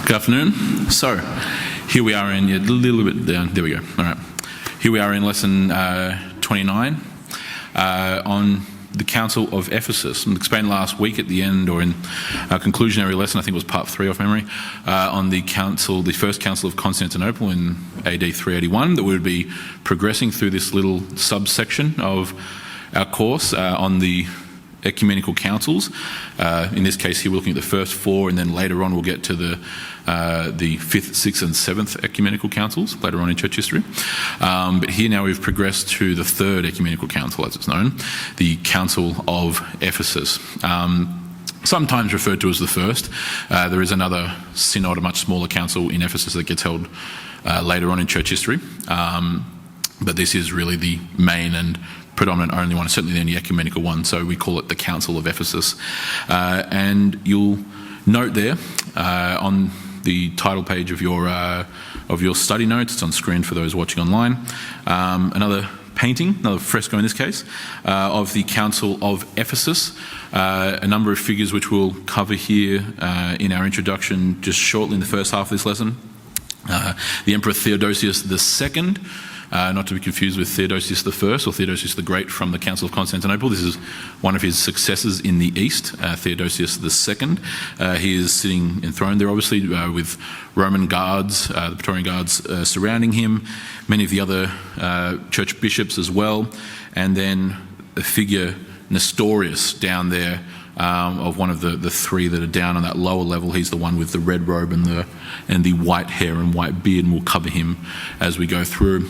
Good afternoon. So, here we are in a little bit down. There we go. All right. Here we are in lesson 29 on the Council of Ephesus. And explained last week at the end, or in our conclusionary lesson, I think it was part 3 off memory, on the first council of Constantinople in AD 381, that we would be progressing through this little subsection of our course on the ecumenical councils. In this case here we're looking at the first 4, and then later on we'll get to the 5th, 6th and 7th ecumenical councils later on in church history. But here now we've progressed to the 3rd ecumenical council, as it's known, the Council of Ephesus. Sometimes referred to as the first. There is another synod, a much smaller council in Ephesus that gets held later on in church history. But this is really the main and predominant only one, certainly the only ecumenical one, so we call it the Council of Ephesus. And you'll note there on the title page of your study notes, it's on screen for those watching online, another painting, another fresco in this case, of the Council of Ephesus. A number of figures which we'll cover here in our introduction just shortly in the first half of this lesson. The Emperor Theodosius II, not to be confused with Theodosius I or Theodosius the Great from the Council of Constantinople. This is one of his successors in the east, Theodosius II. He is sitting enthroned there, obviously, with Roman guards, the Praetorian guards surrounding him, many of the other church bishops as well, and then a figure, Nestorius, down there, of one of the 3 that are down on that lower level. He's the one with the red robe and the white hair and white beard, and we'll cover him as we go through.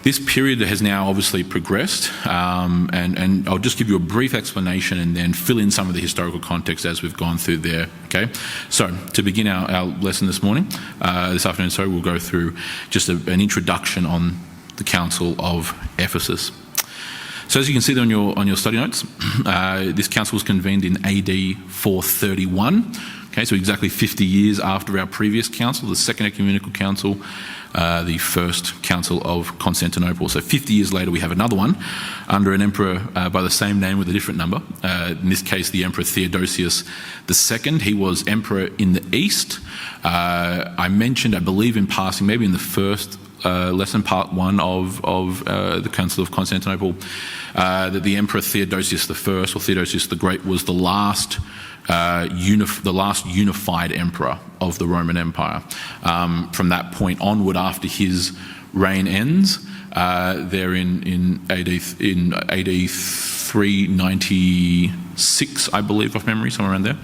This period has now obviously progressed, and I'll just give you a brief explanation and then fill in some of the historical context as we've gone through there. Okay, so to begin our lesson this afternoon, we'll go through just an introduction on the Council of Ephesus. So as you can see there on your study notes, this council was convened in AD 431. Okay, so exactly 50 years after our previous council, the Second Ecumenical Council, the First Council of Constantinople. So 50 years later we have another one under an emperor by the same name with a different number. In this case, the Emperor Theodosius II. He was emperor in the east. I mentioned, I believe in passing, maybe in the first lesson, part 1 of the Council of Constantinople, that the Emperor Theodosius I or Theodosius the Great was the last unified emperor of the Roman Empire. From that point onward, after his reign ends, there in AD 396, I believe, off memory, somewhere around there.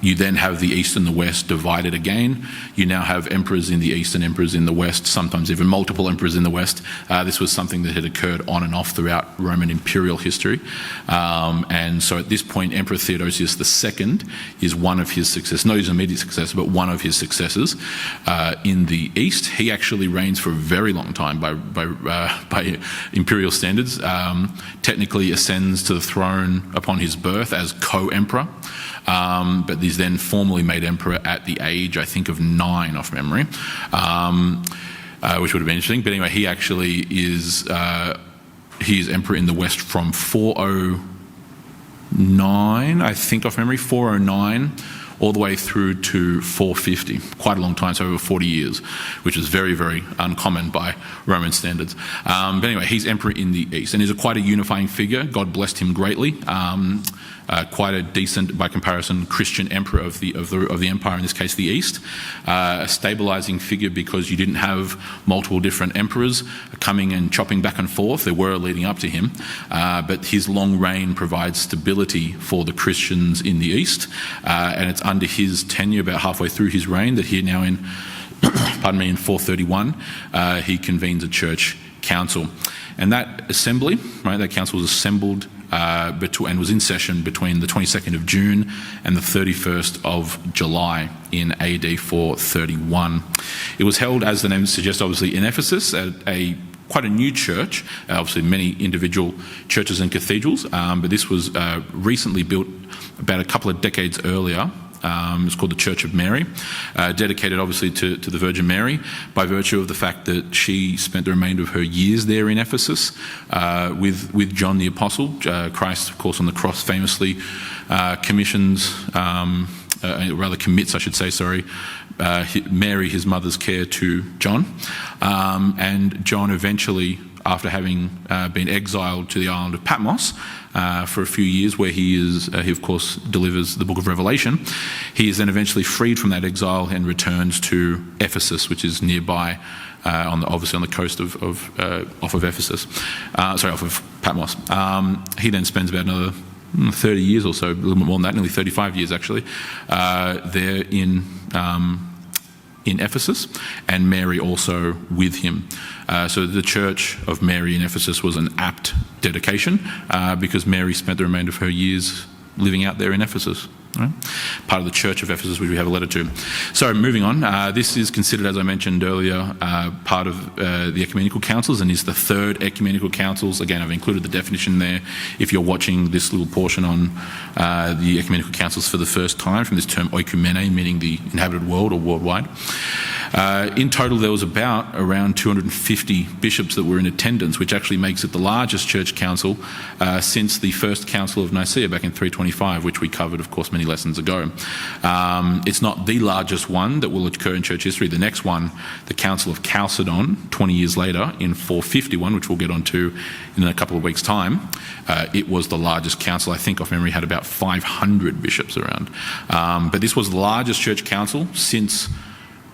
You then have the East and the West divided again. You now have emperors in the East and emperors in the West, sometimes even multiple emperors in the West. This was something that had occurred on and off throughout Roman imperial history. And so at this point, Emperor Theodosius II is one of his successors, not his immediate successor, but one of his successors in the East. He actually reigns for a very long time by imperial standards. Technically ascends to the throne upon his birth as co-emperor. But he's then formally made emperor at the age, I think, of 9 off memory, which would have been interesting. But anyway, he actually is emperor in the West from 409, I think, off memory, 409, all the way through to 450. Quite a long time, so over 40 years, which is very, very uncommon by Roman standards. But anyway, he's emperor in the East, and he's quite a unifying figure. God blessed him greatly. Quite a decent, by comparison, Christian emperor of the empire, in this case the East. A stabilizing figure because you didn't have multiple different emperors coming and chopping back and forth. There were leading up to him, but his long reign provides stability for the Christians in the East, and it's under his tenure, about halfway through his reign, that here now in 431, he convenes a church council. And that assembly, right, that council was assembled and was in session between the 22nd of June and the 31st of July in AD 431. It was held, as the name suggests, obviously in Ephesus, at quite a new church, obviously many individual churches and cathedrals, but this was recently built about a couple of decades earlier. It's called the Church of Mary, dedicated obviously to the Virgin Mary by virtue of the fact that she spent the remainder of her years there in Ephesus with John the Apostle. Christ, of course, on the cross famously commissions rather commits, I should say, Mary, his mother's care, to John. And John eventually, after having been exiled to the island of Patmos for a few years, where he of course delivers the book of Revelation, he is then eventually freed from that exile and returns to Ephesus, which is nearby, obviously on the coast of off of Ephesus, off of Patmos. He then spends about another 30 years or so, a little bit more than that, nearly 35 years actually, there in Ephesus, and Mary also with him. So the Church of Mary in Ephesus was an apt dedication because Mary spent the remainder of her years living out there in Ephesus. Right? Part of the Church of Ephesus, which we have a letter to. So moving on, this is considered, as I mentioned earlier, part of the ecumenical councils, and is the third ecumenical councils. Again, I've included the definition there if you're watching this little portion on the ecumenical councils for the first time, from this term oikumene, meaning the inhabited world or worldwide. In total, there was around 250 bishops that were in attendance, which actually makes it the largest church council since the first Council of Nicaea back in 325, which we covered, of course, many lessons ago. It's not the largest one that will occur in church history. The next one, the Council of Chalcedon, 20 years later, in 451, which we'll get onto in a couple of weeks' time, it was the largest council. I think, off memory, had about 500 bishops around. But this was the largest church council since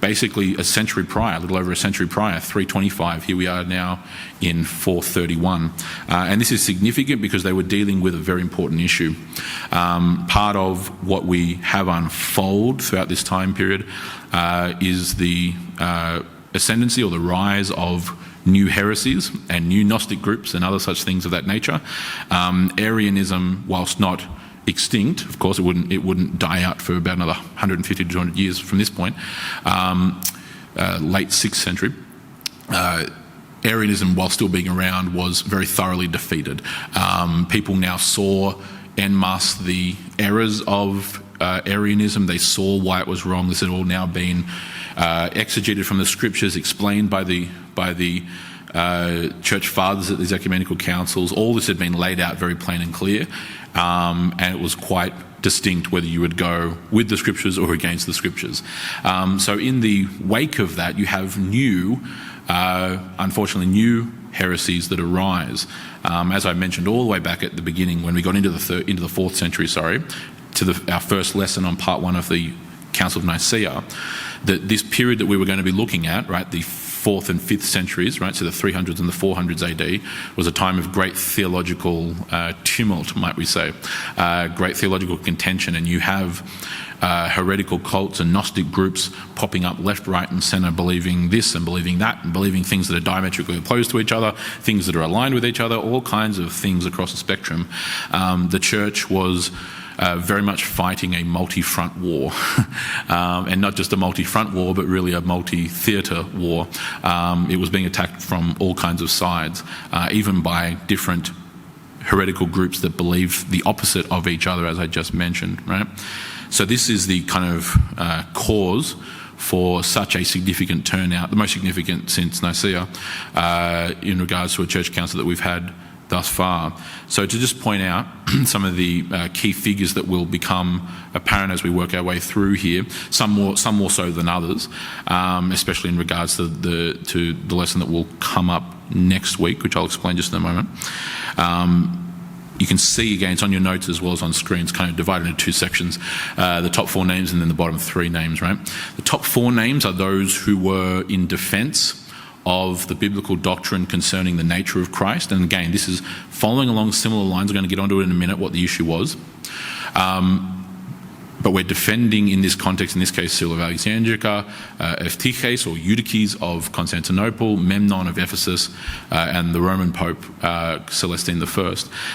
basically a century prior, a little over a century prior, 325. Here we are now in 431. And this is significant because they were dealing with a very important issue. Part of what we have unfold throughout this time period is the ascendancy or the rise of new heresies and new Gnostic groups and other such things of that nature. Arianism, whilst not extinct, of course, it wouldn't die out for about another 150 to 200 years from this point, late 6th century. Arianism, while still being around, was very thoroughly defeated. People now saw en masse the errors of Arianism. They saw why it was wrong. This had all now been exegeted from the scriptures, explained by the church fathers at these ecumenical councils. All this had been laid out very plain and clear, and it was quite distinct whether you would go with the scriptures or against the scriptures. So in the wake of that, you have unfortunately new heresies that arise. As I mentioned all the way back at the beginning, when we got into the 4th century, to our first lesson on part 1 of the Council of Nicaea, that this period that we were going to be looking at, right, the 4th and 5th centuries, right, so the 300s and the 400s AD, was a time of great theological tumult, might we say, great theological contention, and you have heretical cults and Gnostic groups popping up left, right and centre, believing this and believing that, and believing things that are diametrically opposed to each other, things that are aligned with each other, all kinds of things across the spectrum. The church was very much fighting a multi-front war, and not just a multi-front war, but really a multi-theatre war. It was being attacked from all kinds of sides, even by different heretical groups that believe the opposite of each other, as I just mentioned, right? So this is the kind of cause for such a significant turnout, the most significant since Nicaea, in regards to a church council that we've had thus far. So to just point out some of the key figures that will become apparent as we work our way through here, some more so than others, especially in regards to the lesson that will come up next week, which I'll explain just in a moment. You can see, again, it's on your notes as well as on screen. It's kind of divided into 2 sections, the top 4 names and then the bottom 3 names, right? The top 4 names are those who were in defence of the biblical doctrine concerning the nature of Christ. And again, this is following along similar lines. We're going to get onto it in a minute, what the issue was. But we're defending, in this context, in this case, Cyril of Alexandria, Eutyches or Eutyches of Constantinople, Memnon of Ephesus, and the Roman Pope, Celestine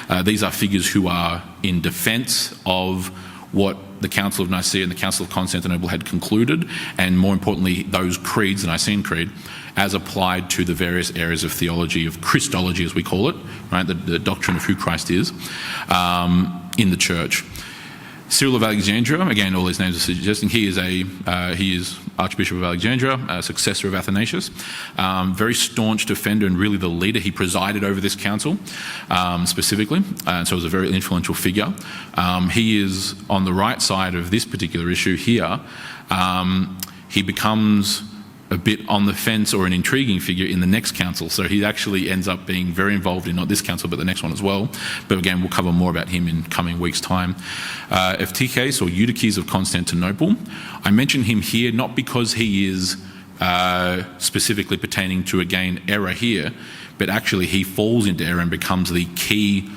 I. These are figures who are in defence of what the Council of Nicaea and the Council of Constantinople had concluded, and more importantly, those creeds, the Nicene Creed, as applied to the various areas of theology, of Christology as we call it, right, the doctrine of who Christ is, in the church. Cyril of Alexandria, again, all these names are suggesting he is Archbishop of Alexandria, a successor of Athanasius, very staunch defender and really the leader. He presided over this council specifically, and so was a very influential figure. He is on the right side of this particular issue here. He becomes a bit on the fence or an intriguing figure in the next council. So he actually ends up being very involved in not this council but the next one as well. But again, we'll cover more about him in coming weeks' time. Eutyches or Eutyches of Constantinople. I mention him here not because he is specifically pertaining to, again, error here, but actually he falls into error and becomes the key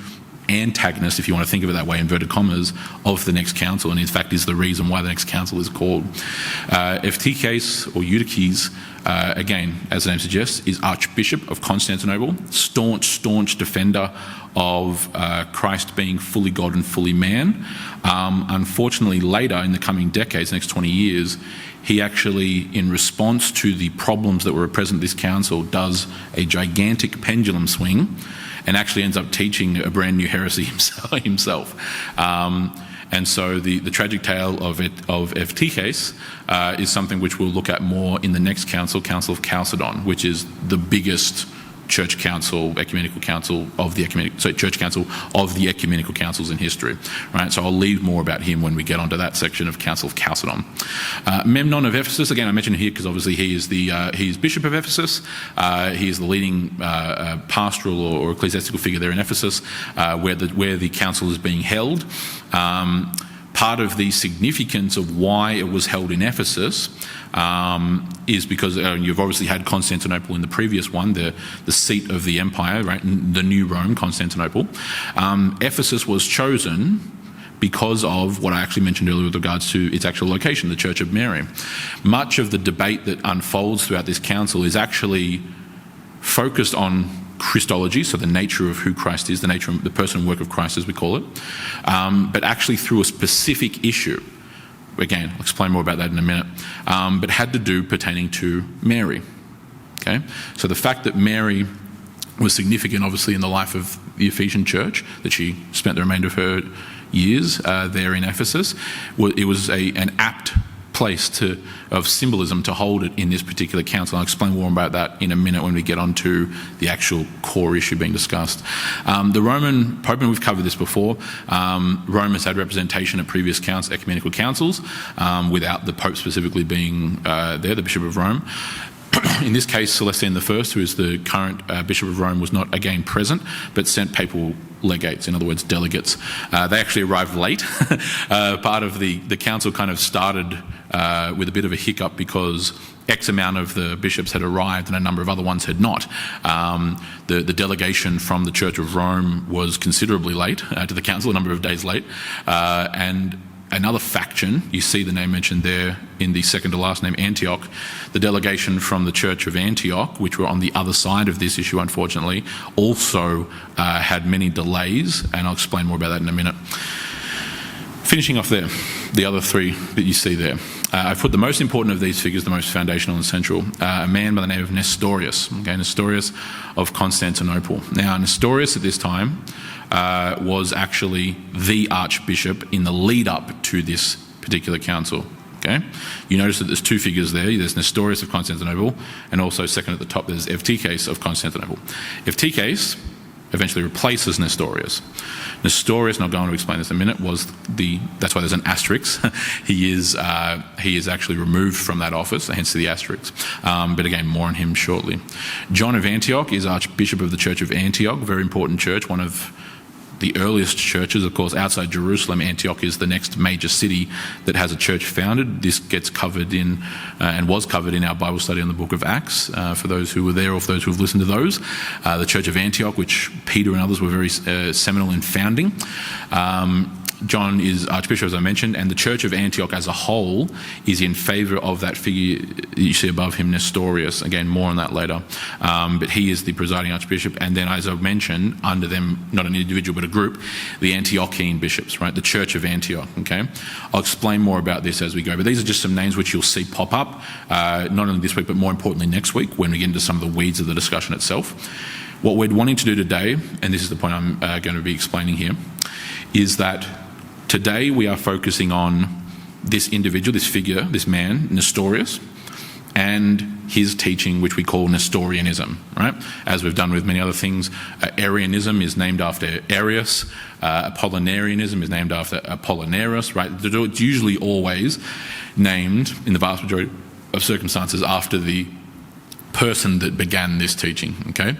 antagonist, if you want to think of it that way, inverted commas, of the next council, and in fact is the reason why the next council is called. Eutyches or Eutyches, again, as the name suggests, is Archbishop of Constantinople, staunch defender of Christ being fully God and fully man. Unfortunately, later in the coming decades, the next 20 years, he actually, in response to the problems that were present at this council, does a gigantic pendulum swing and actually ends up teaching a brand new heresy himself. And so the tragic tale of Eutyches is something which we'll look at more in the next council, Council of Chalcedon, which is the biggest church council, ecumenical council of the church council of the ecumenical councils in history, right? So I'll leave more about him when we get onto that section of Council of Chalcedon. Memnon of Ephesus, again, I mentioned here because obviously he is Bishop of Ephesus. He is the leading pastoral or ecclesiastical figure there in Ephesus, where the council is being held. Part of the significance of why it was held in Ephesus is because you've obviously had Constantinople in the previous one, the seat of the empire, right? The new Rome, Constantinople. Ephesus was chosen because of what I actually mentioned earlier with regards to its actual location, the Church of Mary. Much of the debate that unfolds throughout this council is actually focused on Christology, so the nature of who Christ is, the person and work of Christ as we call it, but actually through a specific issue. Again, I'll explain more about that in a minute, but had to do pertaining to Mary. Okay, so the fact that Mary was significant, obviously, in the life of the Ephesian church, that she spent the remainder of her years there in Ephesus, it was an apt place of symbolism to hold it in this particular council. I'll explain more about that in a minute when we get on to the actual core issue being discussed. The Roman Pope, and we've covered this before, Rome has had representation at previous ecumenical councils without the Pope specifically being there, the Bishop of Rome. In this case, Celestine I, who is the current Bishop of Rome, was not again present, but sent papal legates, in other words, delegates. They actually arrived late. Part of the council kind of started with a bit of a hiccup because X amount of the bishops had arrived and a number of other ones had not. The delegation from the Church of Rome was considerably late to the council, a number of days late, and another faction, you see the name mentioned there in the second to last name, Antioch. The delegation from the Church of Antioch, which were on the other side of this issue, unfortunately, also had many delays, and I'll explain more about that in a minute. Finishing off there, the other three that you see there. I've put the most important of these figures, the most foundational and central, a man by the name of Nestorius, Nestorius of Constantinople. Now, Nestorius at this time was actually the archbishop in the lead up to this particular council. Okay, you notice that there's two figures there. There's Nestorius of Constantinople, and also second at the top there's Eutyches of Constantinople. Eutyches eventually replaces Nestorius. Nestorius, and I'll go on to explain this in a minute, that's why there's an asterisk. He is actually removed from that office, hence the asterisk. But again, more on him shortly. John of Antioch is Archbishop of the Church of Antioch, very important church, one of the earliest churches. Of course, outside Jerusalem, Antioch is the next major city that has a church founded. This gets covered in and was covered in our Bible study on the book of Acts, for those who were there or for those who have listened to those. The Church of Antioch, which Peter and others were very seminal in founding. John is Archbishop, as I mentioned, and the Church of Antioch as a whole is in favour of that figure you see above him, Nestorius. Again, more on that later. But he is the presiding Archbishop, and then, as I mentioned, under them, not an individual but a group, the Antiochene bishops, right? The Church of Antioch, okay? I'll explain more about this as we go, but these are just some names which you'll see pop up, not only this week, but more importantly next week when we get into some of the weeds of the discussion itself. What we're wanting to do today, and this is the point I'm going to be explaining here, is that Today we are focusing on this individual, this figure, this man, Nestorius, and his teaching, which we call Nestorianism, right? As we've done with many other things, Arianism is named after Arius, Apollinarianism is named after Apollinaris, right? It's usually always named, in the vast majority of circumstances, after the person that began this teaching, okay?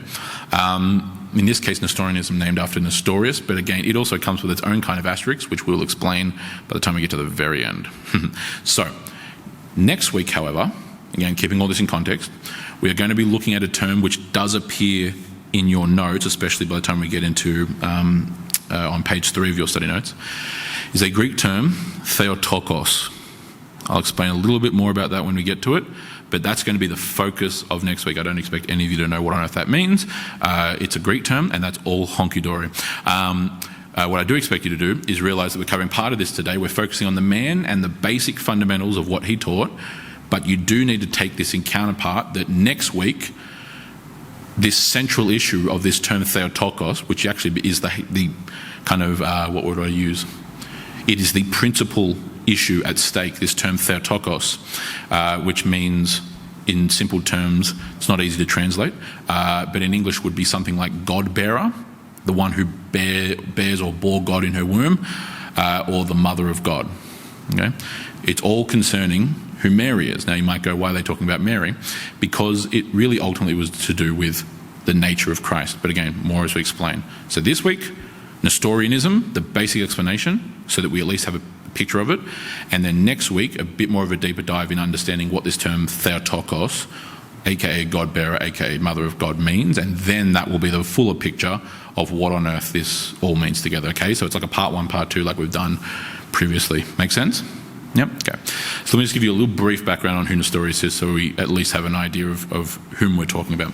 In this case, Nestorianism named after Nestorius, but again, it also comes with its own kind of asterisk, which we'll explain by the time we get to the very end. So, next week, however, again, keeping all this in context, we are going to be looking at a term which does appear in your notes, especially by the time we get into on page 3 of your study notes, is a Greek term, Theotokos. I'll explain a little bit more about that when we get to it, but that's going to be the focus of next week. I don't expect any of you to know what on earth that means. It's a Greek term, and that's all honky-dory. What I do expect you to do is realise that we're covering part of this today. We're focusing on the man and the basic fundamentals of what he taught, but you do need to take this in counterpart that next week, this central issue of this term Theotokos, which actually is the kind of, what word do I use? It is the principal issue at stake, this term Theotokos, which means, in simple terms, it's not easy to translate, but in English would be something like God-bearer, the one who bears or bore God in her womb, or the mother of God. Okay? It's all concerning who Mary is. Now you might go, why are they talking about Mary? Because it really ultimately was to do with the nature of Christ. But again, more as we explain. So this week, Nestorianism, the basic explanation, so that we at least have a picture of it. And then next week, a bit more of a deeper dive in understanding what this term Theotokos, aka God-bearer, aka Mother of God, means. And then that will be the fuller picture of what on earth this all means together. Okay, so it's like a part 1, part 2, like we've done previously. Make sense? Yep, okay. So let me just give you a little brief background on who Nestorius is so we at least have an idea of whom we're talking about.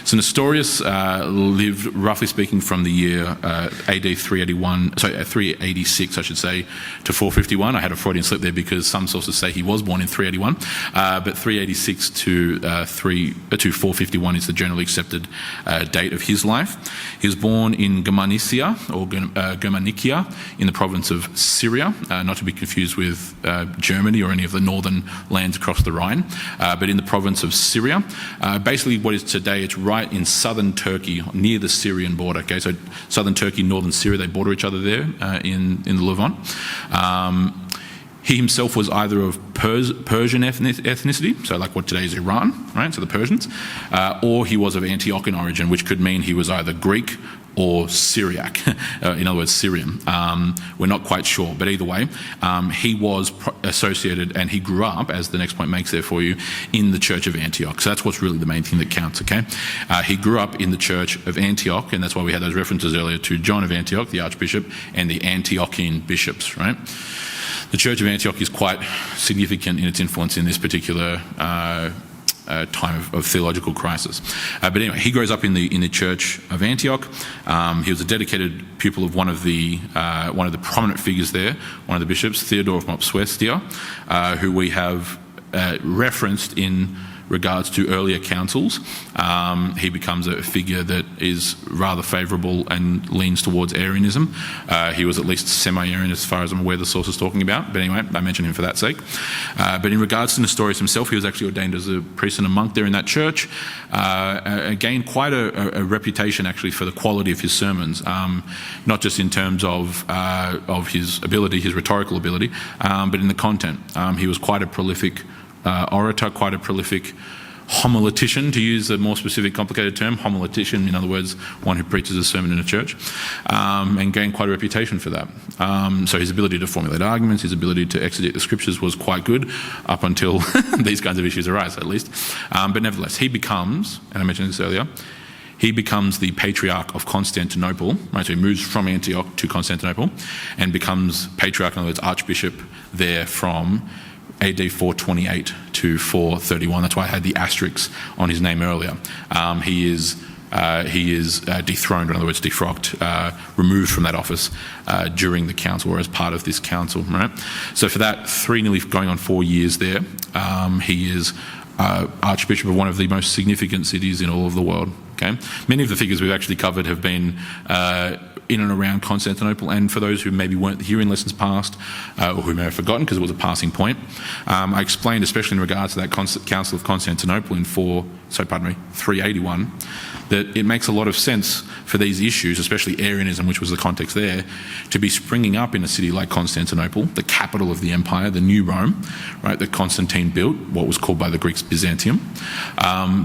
So Nestorius lived, roughly speaking, from the year AD 386, I should say, to 451. I had a Freudian slip there because some sources say he was born in 381, but 386 to 451 is the generally accepted date of his life. He was born in Germanicia, or Germanicia, in the province of Syria, not to be confused with Germany or any of the northern lands across the Rhine, but in the province of Syria. Basically what is today, it's right in southern Turkey, near the Syrian border. Okay, so southern Turkey, northern Syria, they border each other there in the Levant. He himself was either of Persian ethnicity, so like what today is Iran, right, so the Persians, or he was of Antiochian origin, which could mean he was either Greek or Syriac, in other words, Syrian. We're not quite sure, but either way, he was associated, and he grew up, as the next point makes there for you, in the Church of Antioch. So that's what's really the main thing that counts, okay? He grew up in the Church of Antioch, and that's why we had those references earlier to John of Antioch, the Archbishop, and the Antiochian bishops, right? The Church of Antioch is quite significant in its influence in this particular time of theological crisis. But anyway, he grows up in the Church of Antioch. He was a dedicated pupil of one of the prominent figures there, one of the bishops, Theodore of Mopsuestia, who we have referenced in regards to earlier councils. He becomes a figure that is rather favourable and leans towards Arianism. He was at least semi-Arian as far as I'm aware the source is talking about, but anyway, I mention him for that sake. But in regards to Nestorius himself, he was actually ordained as a priest and a monk there in that church. Gained quite a reputation actually for the quality of his sermons, not just in terms of his ability, his rhetorical ability, but in the content. He was quite a prolific orator, quite a prolific homiletician, to use a more specific, complicated term. Homiletician, in other words, one who preaches a sermon in a church, and gained quite a reputation for that. So his ability to formulate arguments, his ability to exegete the scriptures was quite good up until these kinds of issues arise, at least. But nevertheless, he becomes, and I mentioned this earlier, he becomes the Patriarch of Constantinople, right? So he moves from Antioch to Constantinople and becomes Patriarch, in other words, Archbishop there from AD 428 to 431. That's why I had the asterisks on his name earlier. He is dethroned, in other words, defrocked, removed from that office during the council, or as part of this council, right? So for that 3, nearly going on 4 years there, he is Archbishop of one of the most significant cities in all of the world, Okay? Many of the figures we've actually covered have been in and around Constantinople, and for those who maybe weren't here in lessons past, or who may have forgotten because it was a passing point, I explained, especially in regards to that Council of Constantinople in 381, that it makes a lot of sense for these issues, especially Arianism, which was the context there, to be springing up in a city like Constantinople, the capital of the empire, the new Rome, right, that Constantine built, what was called by the Greeks Byzantium,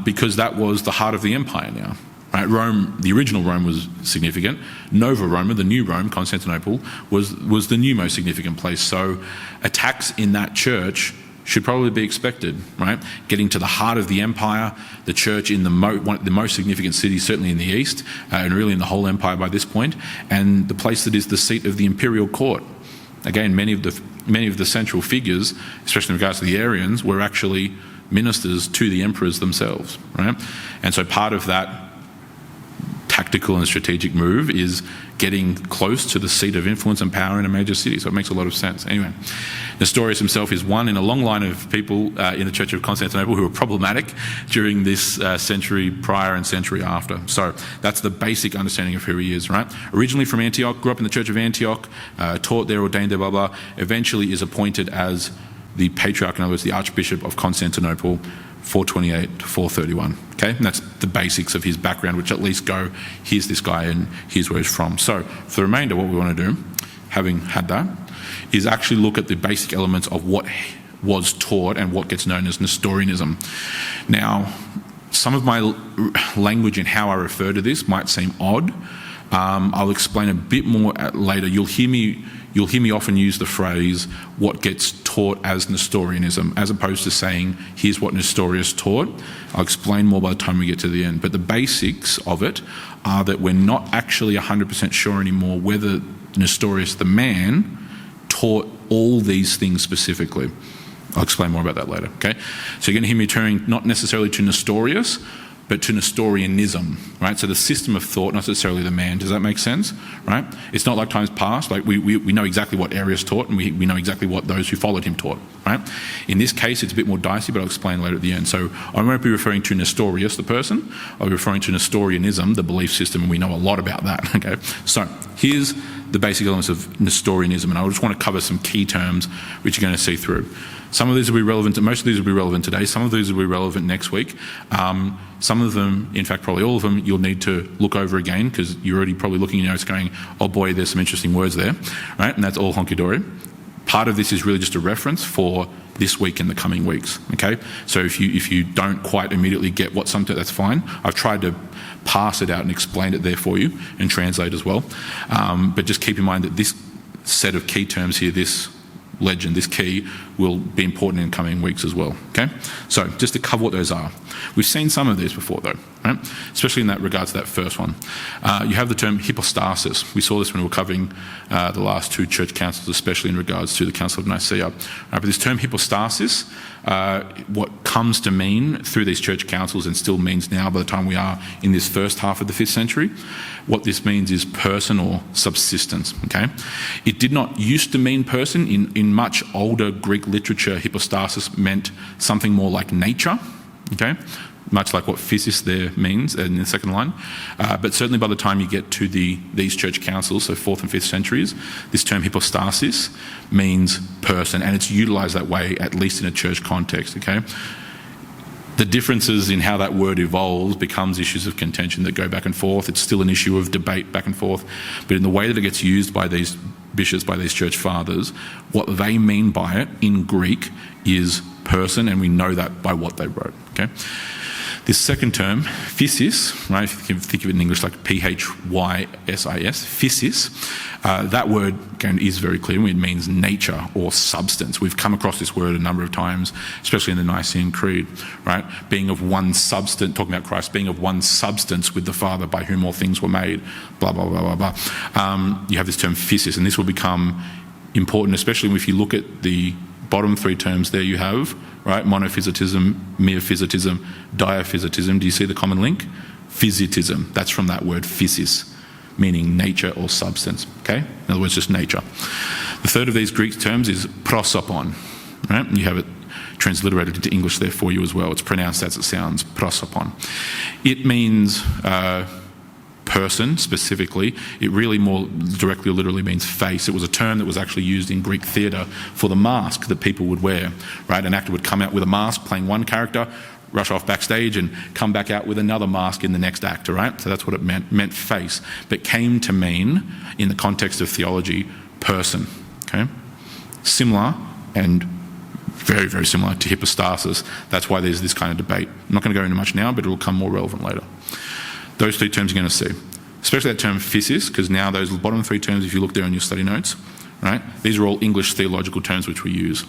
because that was the heart of the empire now. Right, Rome, the original Rome was significant. Nova Roma, the new Rome, Constantinople, was the new most significant place. So attacks in that church should probably be expected, right? Getting to the heart of the empire, the church in the most significant city, certainly in the east, and really in the whole empire by this point, and the place that is the seat of the imperial court. Again, many of the central figures, especially in regards to the Arians, were actually ministers to the emperors themselves, right? And so part of that tactical and strategic move is getting close to the seat of influence and power in a major city. So it makes a lot of sense. Anyway, Nestorius himself is one in a long line of people in the Church of Constantinople who were problematic during this century prior and century after. So that's the basic understanding of who he is, right? Originally from Antioch, grew up in the Church of Antioch, taught there, ordained there, blah, blah, eventually is appointed as the Patriarch, in other words, the Archbishop of Constantinople, 428 to 431. Okay, and that's the basics of his background, which at least go, here's this guy and here's where he's from. So for the remainder, what we want to do, having had that, is actually look at the basic elements of what was taught and what gets known as Nestorianism. Now, some of my language in how I refer to this might seem odd. I'll explain a bit more later. You'll hear me often use the phrase, what gets taught as Nestorianism, as opposed to saying, here's what Nestorius taught. I'll explain more by the time we get to the end. But the basics of it are that we're not actually 100% sure anymore whether Nestorius the man taught all these things specifically. I'll explain more about that later, okay? So you're going to hear me referring not necessarily to Nestorius, but to Nestorianism, right? So the system of thought, not necessarily the man. Does that make sense, right? It's not like times past. Like we know exactly what Arius taught, and we know exactly what those who followed him taught, right? In this case, it's a bit more dicey, but I'll explain later at the end. So I won't be referring to Nestorius, the person. I'll be referring to Nestorianism, the belief system, and we know a lot about that, okay? So here's the basic elements of Nestorianism, and I just want to cover some key terms which you're going to see through. Some of these will be relevant, most of these will be relevant today, some of these will be relevant next week. Some of them, in fact probably all of them, you'll need to look over again because you're already probably looking at your notes going, oh boy, there's some interesting words there, right? And that's all honky-dory. Part of this is really just a reference for this week and the coming weeks, okay? So if you don't quite immediately get what some, that's fine. I've tried to pass it out and explain it there for you and translate as well. But just keep in mind that this set of key terms here, this legend, this key, will be important in coming weeks as well, okay? So just to cover what those are. We've seen some of these before though, right? Especially in that regards to that first one. You have the term hypostasis. We saw this when we were covering the last two church councils, especially in regards to the Council of Nicaea. But this term hypostasis, what comes to mean through these church councils and still means now by the time we are in this first half of the 5th century, what this means is person or subsistence, okay? It did not used to mean person. In much older Greek literature, hypostasis meant something more like nature, okay? Much like what physis there means in the second line. But certainly by the time you get to these church councils, so 4th and 5th centuries, this term hypostasis means person, and it's utilised that way, at least in a church context, okay? The differences in how that word evolves becomes issues of contention that go back and forth. It's still an issue of debate back and forth. But in the way that it gets used by these bishops, by these church fathers, what they mean by it in Greek is person, and we know that by what they wrote, okay? This second term, physis, right, if you can think of it in English like P-H-Y-S-I-S, physis, that word again is very clear. It means nature or substance. We've come across this word a number of times, especially in the Nicene Creed, right? Being of one substance, talking about Christ, being of one substance with the Father by whom all things were made, blah, blah, blah, blah, blah. You have this term physis, and this will become important, especially if you look at the bottom three terms there you have, right? Monophysitism, miaphysitism, diaphysitism. Do you see the common link? Physitism. That's from that word physis, meaning nature or substance, okay? In other words, just nature. The third of these Greek terms is prosopon, right? You have it transliterated into English there for you as well. It's pronounced as it sounds, prosopon. It means person specifically. It really more directly or literally means face. It was a term that was actually used in Greek theatre for the mask that people would wear, right? An actor would come out with a mask playing one character, rush off backstage and come back out with another mask in the next act, right? So that's what it meant face, but came to mean, in the context of theology, person, okay? Similar and very, very similar to hypostasis. That's why there's this kind of debate. I'm not going to go into much now, but it will come more relevant later. Those three terms you're going to see, especially that term physis, because now those bottom three terms, if you look there in your study notes, right, these are all English theological terms which we use.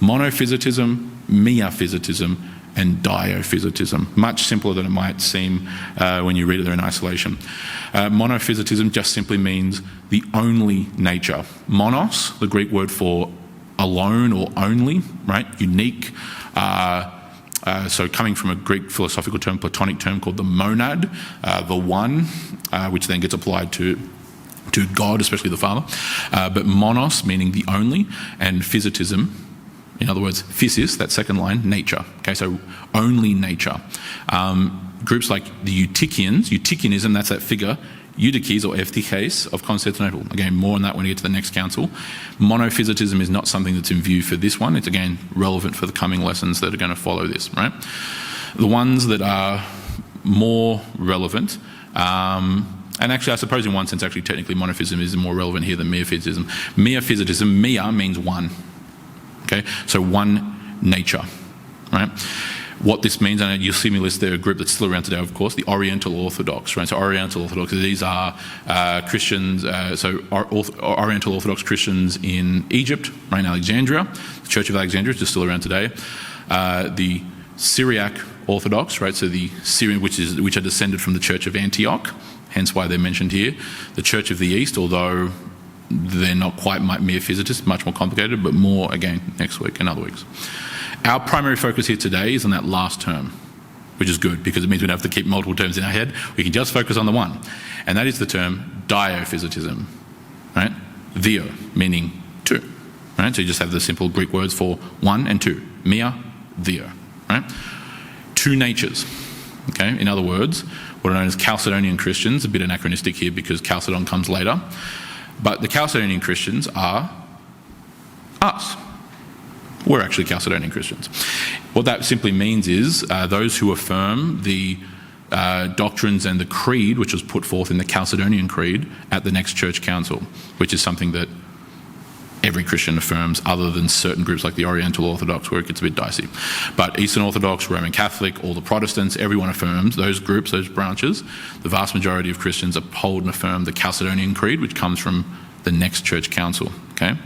Monophysitism, miaphysitism, and diophysitism. Much simpler than it might seem when you read it there in isolation. Monophysitism just simply means the only nature. Monos, the Greek word for alone or only, right, unique. So coming from a Greek philosophical term, Platonic term called the monad, the one, which then gets applied to God, especially the Father. But monos, meaning the only, and physitism, in other words, physis, that second line, nature. Okay, so only nature. Groups like the Eutychianism, that's that figure, Eutyches or Ephesus of Constantinople. Again, more on that when we get to the next council. Monophysitism is not something that's in view for this one. It's, again, relevant for the coming lessons that are going to follow this, right? The ones that are more relevant, and actually I suppose in one sense actually technically monophysism is more relevant here than miaphysitism. Miaphysitism, mia means one. Okay, so one nature, right? What this means, and you'll see me list there a group that's still around today, of course, the Oriental Orthodox, right? So Oriental Orthodox, these are Christians, Oriental Orthodox Christians in Egypt, right, in Alexandria. The Church of Alexandria is just still around today. The Syriac Orthodox, right, so the Syrian, which are descended from the Church of Antioch, hence why they're mentioned here. The Church of the East, although they're not quite miaphysitists, much more complicated, but more, again, next week and other weeks. Our primary focus here today is on that last term, which is good because it means we don't have to keep multiple terms in our head. We can just focus on the one. And that is the term diophysitism, right? Dio, meaning two, right? So you just have the simple Greek words for one and two. Mia, dio, right? Two natures, okay? In other words, what are known as Chalcedonian Christians, a bit anachronistic here because Chalcedon comes later, but the Chalcedonian Christians are us. We're actually Chalcedonian Christians. What that simply means is those who affirm the doctrines and the creed which was put forth in the Chalcedonian Creed at the next church council, which is something that every Christian affirms other than certain groups like the Oriental Orthodox where it gets a bit dicey. But Eastern Orthodox, Roman Catholic, all the Protestants, everyone affirms those groups, those branches. The vast majority of Christians uphold and affirm the Chalcedonian Creed, which comes from the next church council, okay?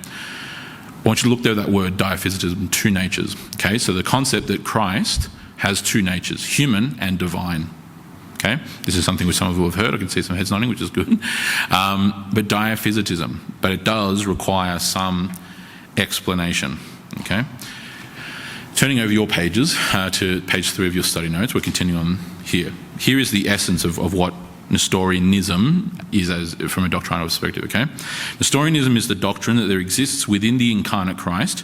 I want you to look there at that word diophysitism, two natures, okay? So the concept that Christ has two natures, human and divine, okay? This is something which some of you have heard. I can see some heads nodding, which is good. But diophysitism, but it does require some explanation, okay? Turning over your pages to page 3 of your study notes, we're continuing on here. Here is the essence of what Nestorianism is from a doctrinal perspective, okay? Nestorianism is the doctrine that there exists within the incarnate Christ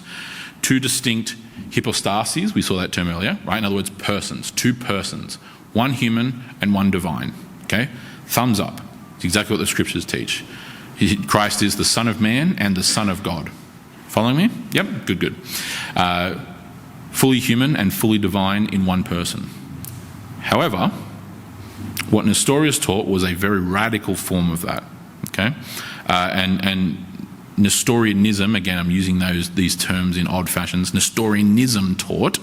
two distinct hypostases, we saw that term earlier, right? In other words, persons, two persons, one human and one divine, okay? Thumbs up. It's exactly what the scriptures teach. Christ is the Son of Man and the Son of God. Following me? Yep, good. Fully human and fully divine in one person. However, what Nestorius taught was a very radical form of that, okay? And Nestorianism, again, I'm using these terms in odd fashions, Nestorianism taught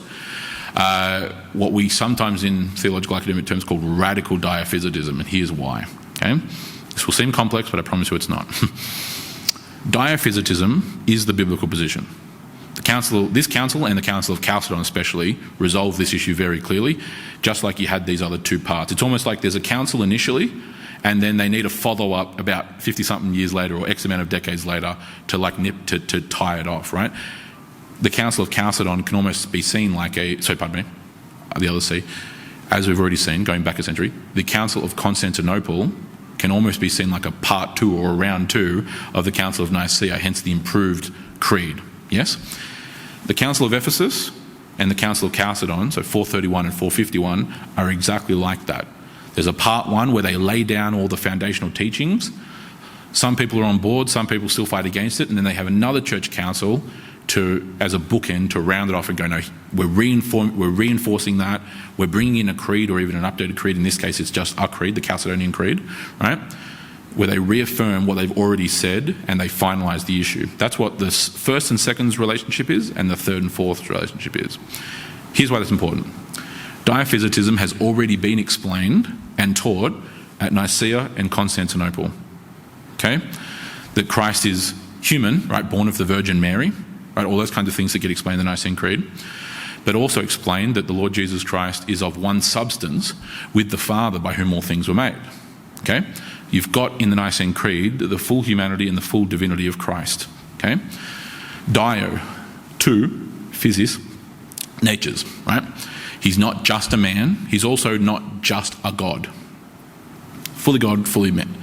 what we sometimes in theological academic terms call radical diophysitism, and here's why, okay? This will seem complex, but I promise you it's not. Diophysitism is the biblical position. This council and the Council of Chalcedon especially resolve this issue very clearly, just like you had these other two parts. It's almost like there's a council initially, and then they need a follow-up about 50-something years later or X amount of decades later to tie it off, right? The Council of Chalcedon can almost be seen like the other C, as we've already seen, going back a century. The Council of Constantinople can almost be seen like a part 2 or a round 2 of the Council of Nicaea, hence the improved creed, yes? The Council of Ephesus and the Council of Chalcedon, so 431 and 451, are exactly like that. There's a part 1 where they lay down all the foundational teachings. Some people are on board, some people still fight against it, and then they have another church council as a bookend to round it off and go, no, we're reinforcing that, we're bringing in a creed or even an updated creed. In this case, it's just a creed, the Chalcedonian Creed, right? Where they reaffirm what they've already said and they finalise the issue. That's what the first and second's relationship is, and the third and fourth's relationship is. Here's why that's important. Diaphysitism has already been explained and taught at Nicaea and Constantinople. Okay? That Christ is human, right, born of the Virgin Mary, right, all those kinds of things that get explained in the Nicene Creed, but also explained that the Lord Jesus Christ is of one substance with the Father by whom all things were made. Okay? You've got in the Nicene Creed the full humanity and the full divinity of Christ. Okay? Dio, two, physis, natures, right? He's not just a man, he's also not just a God. Fully God, fully man.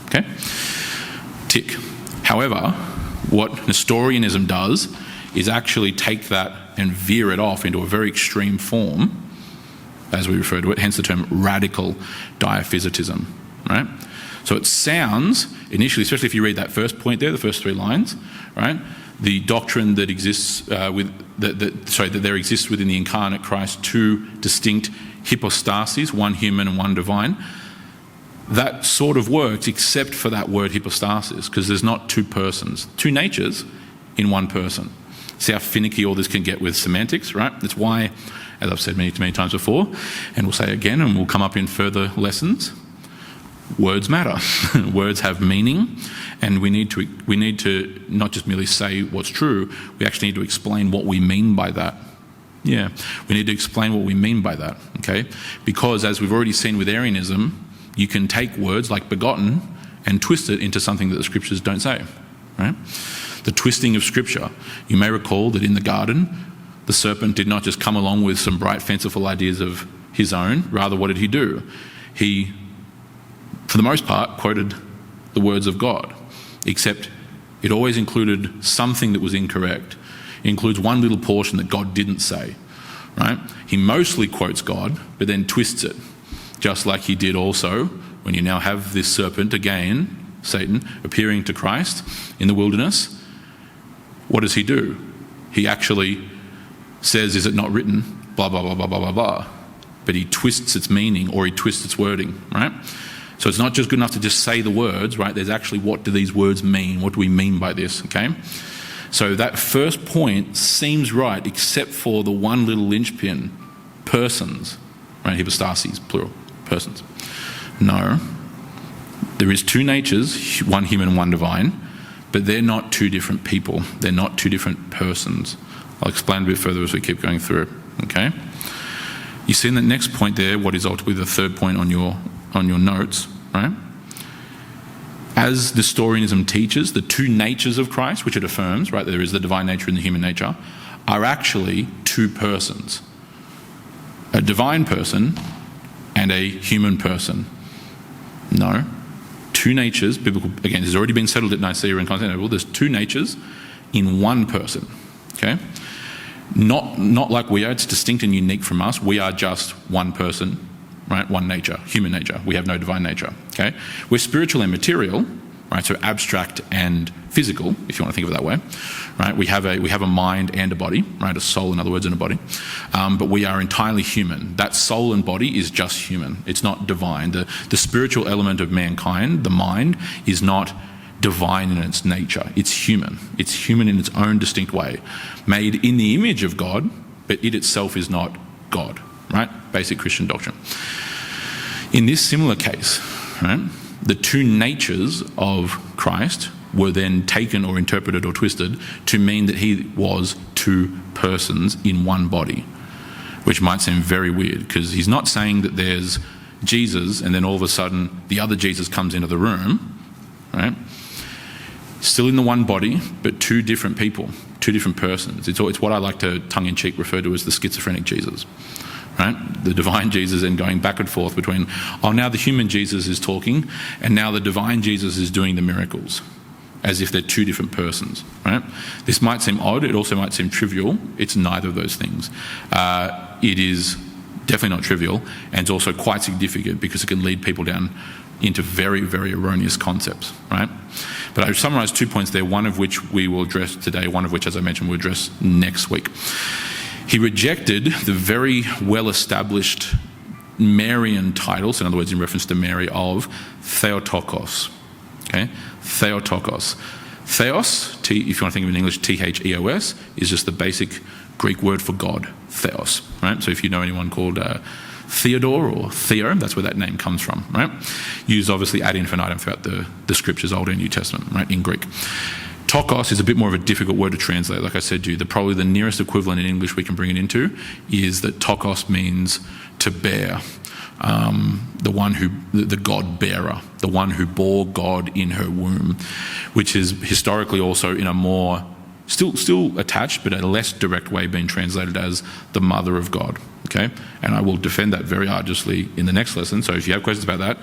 Okay? Tick. However, what Nestorianism does is actually take that and veer it off into a very extreme form, as we refer to it, hence the term radical diaphysitism, right? So it sounds, initially, especially if you read that first point there, the first 3 lines, right? The doctrine that exists that there exists within the incarnate Christ 2 distinct hypostases, one human and one divine. That sort of works except for that word hypostasis, because there's not 2 persons, 2 natures in one person. See how finicky all this can get with semantics, right? That's why, as I've said many times before, and we'll say again and we'll come up in further lessons, words matter. Words have meaning, and we need to not just merely say what's true, we actually need to explain what we mean by that. Yeah, we need to explain what we mean by that, okay? Because as we've already seen with Arianism, you can take words like begotten and twist it into something that the scriptures don't say, right? The twisting of scripture. You may recall that in the garden, the serpent did not just come along with some bright, fanciful ideas of his own. Rather, what did he do? He, for the most part, quoted the words of God, except it always included something that was incorrect. It includes one little portion that God didn't say, right? He mostly quotes God, but then twists it. Just like he did also when you now have this serpent again, Satan, appearing to Christ in the wilderness. What does he do? He actually says, is it not written, blah, blah, blah, blah, blah, blah, blah. But he twists its meaning, or he twists its wording, right? So it's not just good enough to just say the words, right? There's actually, what do these words mean? What do we mean by this, okay? So that first point seems right, except for the one little linchpin, persons, right? Hypostases, plural. Persons. No. There is 2 natures, one human and one divine, but they're not 2 different people. They're not 2 different persons. I'll explain a bit further as we keep going through, okay? You see in the next point there, what is ultimately the third point on your notes, right? As Nestorianism teaches, the 2 natures of Christ, which it affirms, right, there is the divine nature and the human nature, are actually 2 persons. A divine person and a human person. No. 2 natures, biblical, again, this has already been settled at Nicaea and Constantinople, there's 2 natures in one person, okay? Not like we are, it's distinct and unique from us. We are just one person, right? One nature, human nature. We have no divine nature, okay? We're spiritual and material, right? So abstract and physical, if you want to think of it that way, right? We have a mind and a body, right? A soul, in other words, and a body. But we are entirely human. That soul and body is just human. It's not divine. The spiritual element of mankind, the mind, is not divine in its nature. It's human. It's human in its own distinct way. Made in the image of God, but it itself is not God, right? Basic Christian doctrine. In this similar case, right, the 2 natures of Christ were then taken or interpreted or twisted to mean that he was 2 persons in one body, which might seem very weird, because he's not saying that there's Jesus and then all of a sudden the other Jesus comes into the room, right? Still in the one body, but 2 different people, 2 different persons. It's what I like to tongue-in-cheek refer to as the schizophrenic Jesus, right? The divine Jesus and going back and forth between, now the human Jesus is talking and now the divine Jesus is doing the miracles. as if they're two different persons, right? This might seem odd. It also might seem trivial. It's neither of those things. It is definitely not trivial, and it's also quite significant because it can lead people down into very, very erroneous concepts, right? But I've summarised 2 points there, one of which we will address today, one of which, as I mentioned, we'll address next week. He rejected the very well-established Marian titles, in other words, in reference to Mary, of Theotokos. Okay? Theotokos. Theos, if you want to think of it in English, Theos, is just the basic Greek word for God, Theos, right? So if you know anyone called Theodore or Theo, that's where that name comes from, right? Used obviously ad infinitum throughout the scriptures, Old and New Testament, right, in Greek. Tokos is a bit more of a difficult word to translate. Like I said to you, probably the nearest equivalent in English we can bring it into is that tokos means to bear. The God bearer, the one who bore God in her womb, which is historically also in a more, still attached, but a less direct way being translated as the mother of God, okay? And I will defend that very arduously in the next lesson. So if you have questions about that,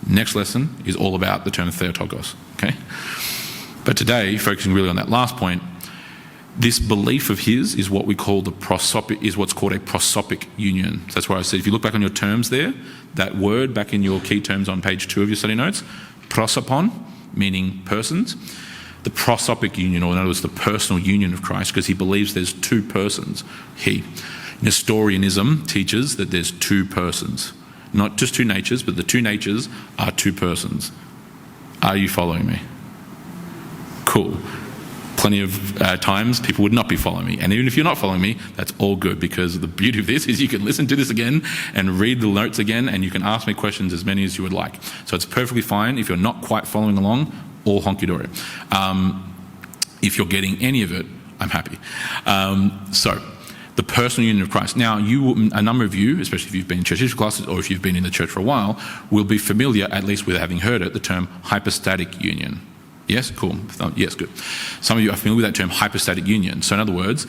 next lesson is all about the term Theotokos, okay? But today, focusing really on that last point, this belief of his is what we call is what's called a prosopic union. So that's why I said, if you look back on your terms there, that word back in your key terms on page 2 of your study notes, prosopon, meaning persons, the prosopic union, or in other words, the personal union of Christ, because he believes there's two persons. Nestorianism teaches that there's two persons, not just two natures, but the two natures are two persons. Are you following me? Cool. Plenty of times people would not be following me. And even if you're not following me, that's all good, because the beauty of this is you can listen to this again and read the notes again, and you can ask me questions as many as you would like. So it's perfectly fine if you're not quite following along, all honky-dory. If you're getting any of it, I'm happy. So the personal union of Christ. Now, a number of you, especially if you've been in church history classes or if you've been in the church for a while, will be familiar, at least with having heard it, the term hypostatic union. Yes? Cool. Yes, good. Some of you are familiar with that term, hypostatic union. So in other words,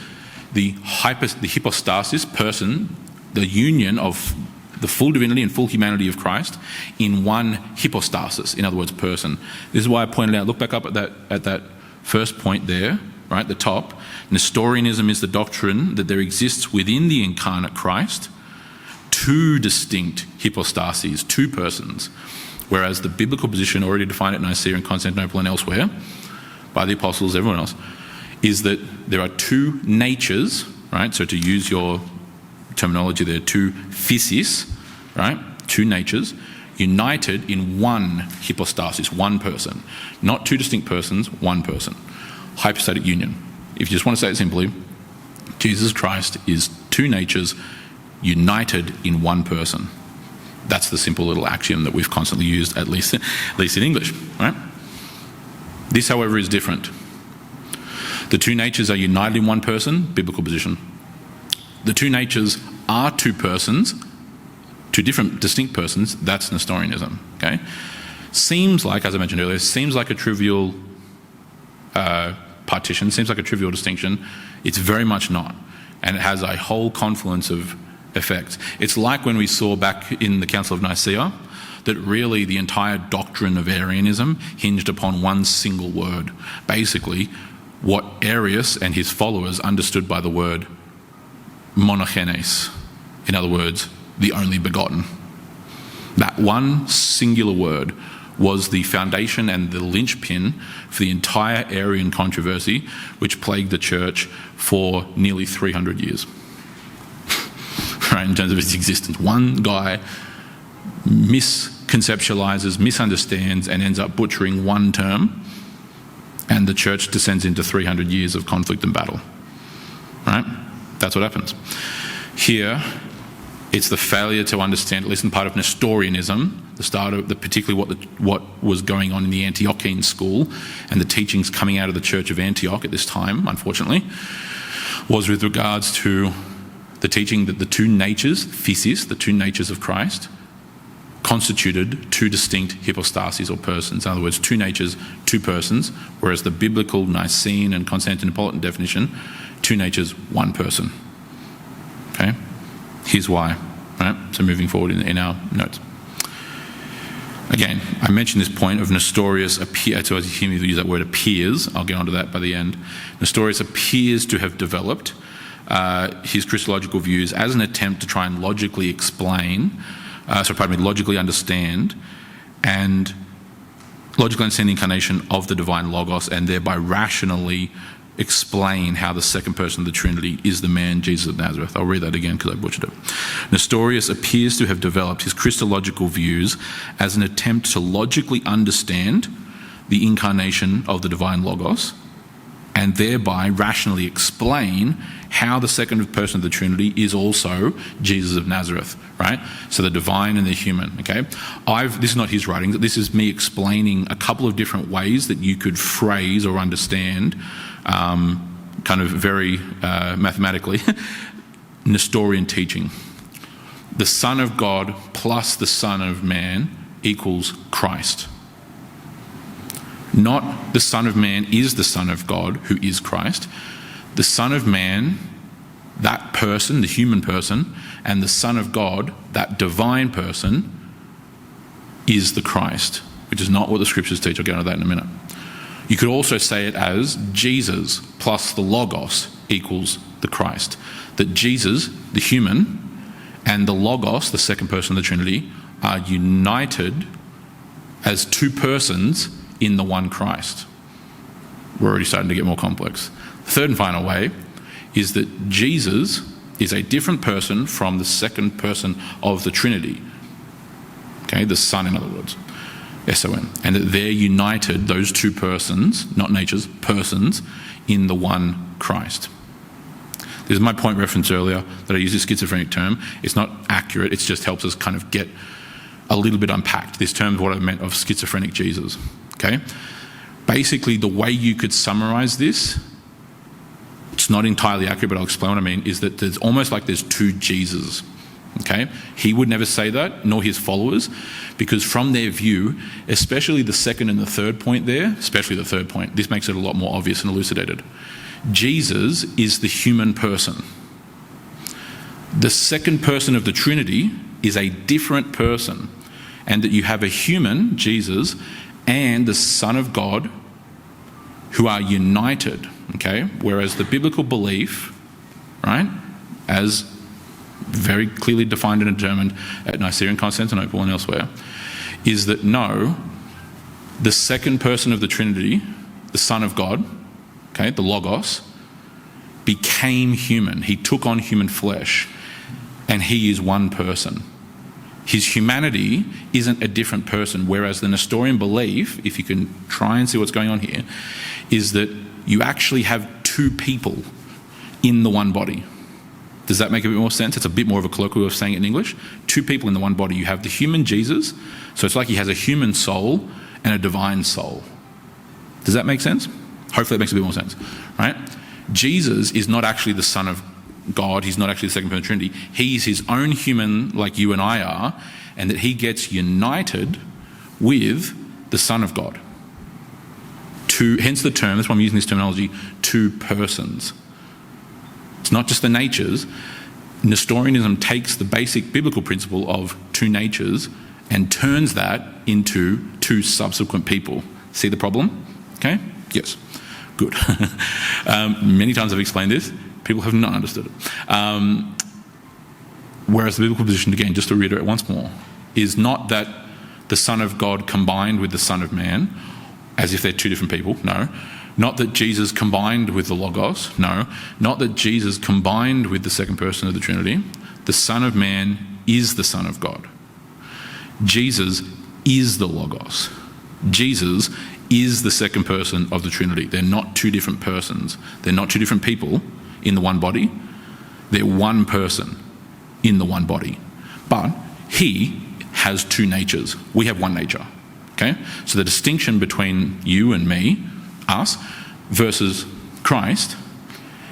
the hypostasis, person, the union of the full divinity and full humanity of Christ in one hypostasis, in other words, person. This is why I pointed out, look back up at that first point there, right, the top. Nestorianism is the doctrine that there exists within the incarnate Christ two distinct hypostases, two persons. Whereas the biblical position, already defined at Nicaea and Constantinople and elsewhere, by the apostles, everyone else, is that there are two natures, right? So to use your terminology there, two physis, right? Two natures, united in one hypostasis, one person. Not two distinct persons, one person. Hypostatic union. If you just want to say it simply, Jesus Christ is two natures united in one person. That's the simple little axiom that we've constantly used, at least in English, right? This, however, is different. The two natures are united in one person, biblical position. The two natures are two persons, two different, distinct persons, that's Nestorianism, okay? Seems like, as I mentioned earlier, seems like a trivial partition, seems like a trivial distinction. It's very much not. And it has a whole confluence of effects. It's like when we saw back in the Council of Nicaea that really the entire doctrine of Arianism hinged upon one single word. Basically, what Arius and his followers understood by the word monogenes, in other words, the only begotten. That one singular word was the foundation and the linchpin for the entire Arian controversy which plagued the church for nearly 300 years. Right, in terms of its existence. One guy misconceptualizes, misunderstands, and ends up butchering one term, and the church descends into 300 years of conflict and battle. Right? That's what happens. Here, it's the failure to understand, at least in part of Nestorianism, the start of particularly what was going on in the Antiochene school and the teachings coming out of the Church of Antioch at this time, unfortunately, was with regards to the teaching that the two natures, physis, the two natures of Christ, constituted two distinct hypostases or persons. In other words, two natures, two persons, whereas the biblical Nicene and Constantinopolitan definition, two natures, one person. Okay? Here's why. Right? So moving forward in our notes. Again, I mentioned this point of Nestorius so as you hear me use that word appears, I'll get onto that by the end. Nestorius appears to have developed his Christological views as an attempt to try and logically logically understand the incarnation of the divine Logos, and thereby rationally explain how the second person of the Trinity is the man Jesus of Nazareth. I'll read that again because I butchered it. Nestorius appears to have developed his Christological views as an attempt to logically understand the incarnation of the divine Logos, and thereby rationally explain how the second person of the Trinity is also Jesus of Nazareth, right? So the divine and the human, okay? This is not his writing, this is me explaining a couple of different ways that you could phrase or understand, kind of very mathematically, Nestorian teaching. The Son of God plus the Son of Man equals Christ. Not the Son of Man is the Son of God, who is Christ. The Son of Man, that person, the human person, and the Son of God, that divine person, is the Christ, which is not what the scriptures teach. I'll get into that in a minute. You could also say it as Jesus plus the Logos equals the Christ. That Jesus, the human, and the Logos, the second person of the Trinity, are united as two persons in the one Christ. We're already starting to get more complex. The third and final way is that Jesus is a different person from the second person of the Trinity. Okay, the Son, in other words. S-O-N. And that they're united, those two persons, not natures, persons, in the one Christ. This is my point reference earlier that I used a schizophrenic term. It's not accurate, it just helps us kind of get a little bit unpacked. This term is what I meant of schizophrenic Jesus. Okay? Basically, the way you could summarize this, it's not entirely accurate, but I'll explain what I mean, is that there's almost like there's two Jesuses. Okay? He would never say that, nor his followers, because from their view, especially the second and the third point there, especially the third point, this makes it a lot more obvious and elucidated. Jesus is the human person. The second person of the Trinity is a different person, and that you have a human, Jesus, and the Son of God who are united, okay? Whereas the biblical belief, right, as very clearly defined and determined at Nicaea and Constantinople and elsewhere, is that no, the second person of the Trinity, the Son of God, okay, the Logos, became human. He took on human flesh, and he is one person. His humanity isn't a different person, whereas the Nestorian belief, if you can try and see what's going on here, is that you actually have two people in the one body. Does that make a bit more sense? It's a bit more of a colloquial way of saying it in English. Two people in the one body. You have the human Jesus, so it's like he has a human soul and a divine soul. Does that make sense? Hopefully it makes a bit more sense, right? Jesus is not actually the Son of God. He's not actually the second person of the Trinity. He's his own human like you and I are, and that he gets united with the Son of God. Hence the term, that's why I'm using this terminology, two persons. It's not just the natures. Nestorianism takes the basic biblical principle of two natures and turns that into two subsequent people. See the problem? Okay? Yes. Good. Many times I've explained this. People have not understood it. Whereas the biblical position, again, just to reiterate once more, is not that the Son of God combined with the Son of Man, as if they're two different people. No. Not that Jesus combined with the Logos. No. Not that Jesus combined with the second person of the Trinity. The Son of Man is the Son of God. Jesus is the Logos. Jesus is the second person of the Trinity. They're not two different persons. They're not two different people in the one body. They're one person in the one body. But he has two natures. We have one nature. Okay? So the distinction between you and me, us, versus Christ,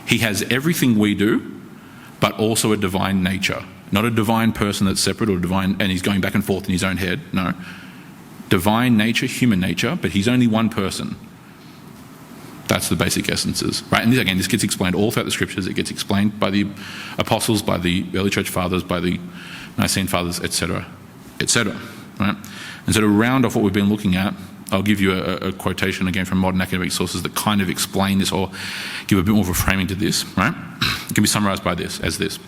he has everything we do, but also a divine nature. Not a divine person that's separate or divine, and he's going back and forth in his own head. No. Divine nature, human nature, but he's only one person. That's the basic essences, right? And this gets explained all throughout the scriptures. It gets explained by the apostles, by the early church fathers, by the Nicene fathers, etc., etc., right? And so to round off what we've been looking at, I'll give you a quotation again from modern academic sources that kind of explain this or give a bit more of a framing to this, right? It can be summarised by this, as this.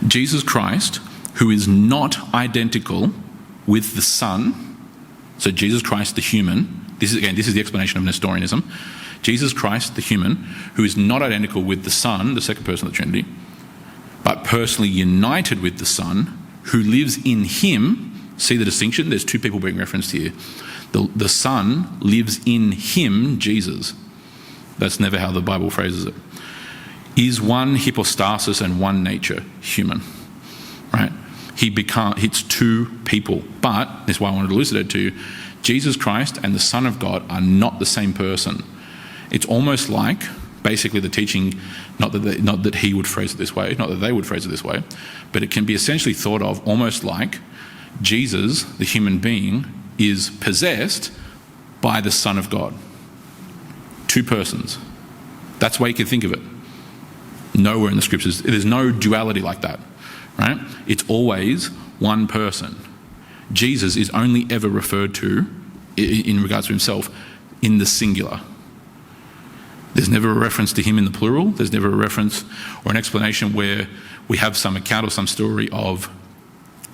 Jesus Christ, who is not identical with the Son, so Jesus Christ the human, this is the explanation of Nestorianism. Jesus Christ the human, who is not identical with the Son, the second person of the Trinity, but personally united with the Son, who lives in him. See the distinction? There's two people being referenced here. The Son lives in him, Jesus. That's never how the Bible phrases it. Is one hypostasis and one nature, human. Right? It's two people. But, this is why I wanted to elucidate to you, Jesus Christ and the Son of God are not the same person. It's almost like, basically the teaching, not that he would phrase it this way, not that they would phrase it this way, but it can be essentially thought of almost like Jesus, the human being, is possessed by the Son of God. Two persons. That's the way you can think of it. Nowhere in the scriptures. There's no duality like that, right? It's always one person. Jesus is only ever referred to, in regards to himself, in the singular. There's never a reference to him in the plural. There's never a reference or an explanation where we have some account or some story of